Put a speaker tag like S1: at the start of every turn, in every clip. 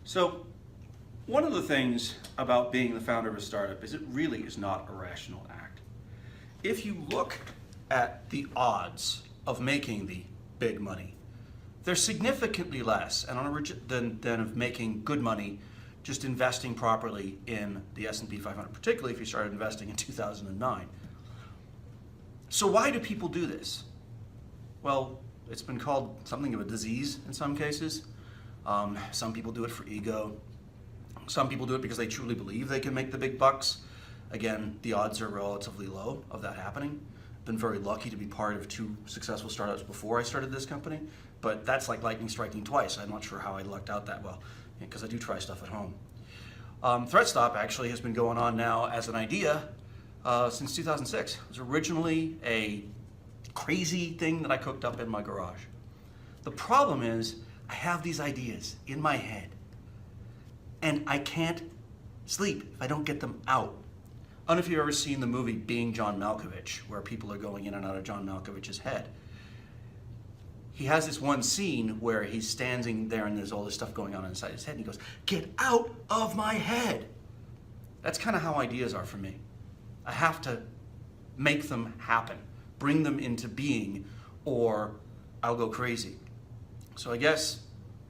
S1: So one of the things about being the founder of a startup is it really is not a rational act. If you look at the odds of making the big money, they're significantly less than of making good money just investing properly in the S&P 500, particularly if you started investing in 2009. So why do people do this? Well, it's been called something of a disease in some cases. Some people do it for ego. Some people do it because they truly believe they can make the big bucks. Again, the odds are relatively low of that happening. Been very lucky to be part of 2 successful startups before I started this company, but that's like lightning striking twice. I'm not sure how I lucked out that well, because I do try stuff at home. ThreatSTOP actually has been going on now as an idea since 2006. It was originally a crazy thing that I cooked up in my garage. The problem is I have these ideas in my head and I can't sleep if I don't get them out. I don't know if you've ever seen the movie Being John Malkovich, where people are going in and out of John Malkovich's head. He has this one scene where he's standing there and there's all this stuff going on inside his head and he goes, "Get out of my head." That's kind of how ideas are for me. I have to make them happen, bring them into being, or I'll go crazy. So I guess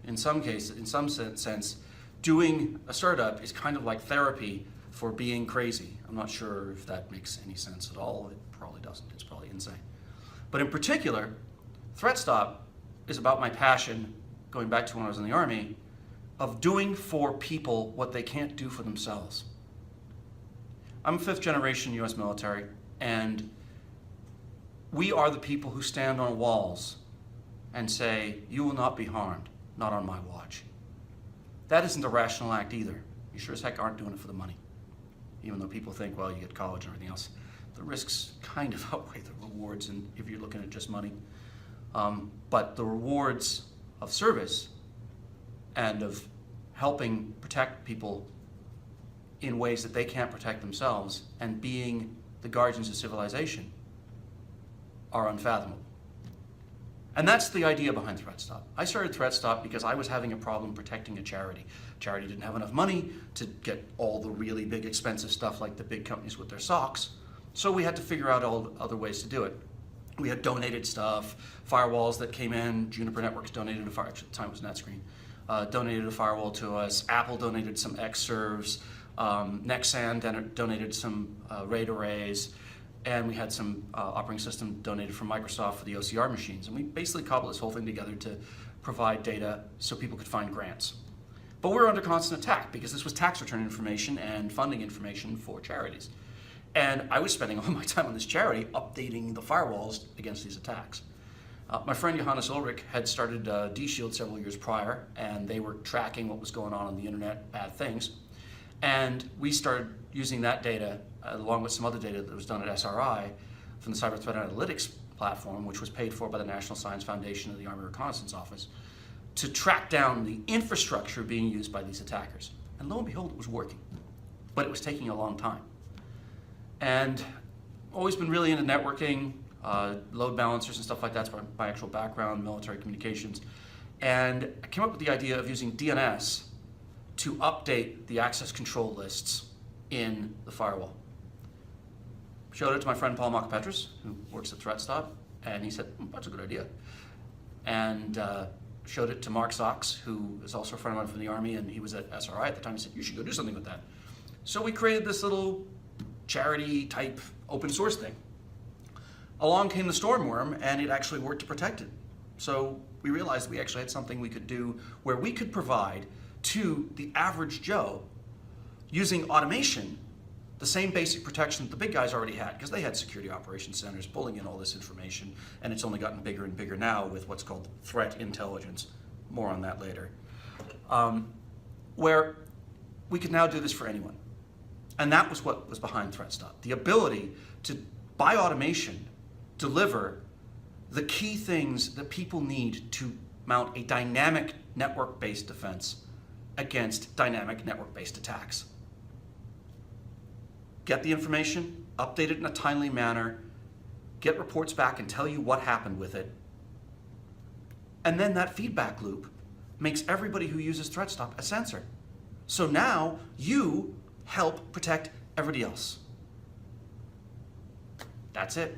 S1: in some cases, in some sense, doing a startup is kind of like therapy for being crazy. I'm not sure if that makes any sense at all. It probably doesn't. It's probably insane. But in particular, ThreatSTOP is about my passion, going back to when I was in the Army, of doing for people what they can't do for themselves. I'm a 5th generation US military, and we are the people who stand on walls and say, "You will not be harmed, not on my watch." That isn't a rational act either. You sure as heck aren't doing it for the money. Even though people think, well, you get college and everything else. The risks kind of outweigh the rewards, and if you're looking at just money. But the rewards of service and of helping protect people in ways that they can't protect themselves and being the guardians of civilization are unfathomable. And that's the idea behind ThreatSTOP. I started ThreatSTOP because I was having a problem protecting a charity. Charity didn't have enough money to get all the really big expensive stuff like the big companies with their socks. So we had to figure out all other ways to do it. We had donated stuff, firewalls that came in. Juniper Networks donated a firewall, at the time it was NetScreen, donated a firewall to us. Apple donated some Xserves. Nexan donated some RAID arrays. And we had some operating system donated from Microsoft for the OCR machines. And we basically cobbled this whole thing together to provide data so people could find grants. But we were under constant attack because this was tax return information and funding information for charities. And I was spending all my time on this charity updating the firewalls against these attacks. My friend Johannes Ulrich had started D-Shield several years prior, and they were tracking what was going on the internet, bad things. And we started using that data along with some other data that was done at SRI from the Cyber Threat Analytics platform, which was paid for by the National Science Foundation and the Army Reconnaissance Office, to track down the infrastructure being used by these attackers. And lo and behold, it was working. But it was taking a long time. And always been really into networking, load balancers and stuff like that. That's my actual background, military communications. And I came up with the idea of using DNS to update the access control lists in the firewall. Showed it to my friend Paul Makapetris, who works at ThreatSTOP, and he said, "That's a good idea." And showed it to Mark Sox, who is also a friend of mine from the Army, and he was at SRI at the time. He said, "You should go do something with that." So we created this little charity type open source thing. Along came the Stormworm, and it actually worked to protect it. So we realized we actually had something we could do where we could provide to the average Joe, using automation, the same basic protection that the big guys already had, because they had security operations centers pulling in all this information, and it's only gotten bigger and bigger now with what's called threat intelligence. More on that later. Where we could now do this for anyone. And that was what was behind ThreatSTOP. The ability to, by automation, deliver the key things that people need to mount a dynamic network-based defense against dynamic network-based attacks. Get the information, update it in a timely manner, get reports back and tell you what happened with it. And then that feedback loop makes everybody who uses ThreatSTOP a censor. So now you help protect everybody else. That's it.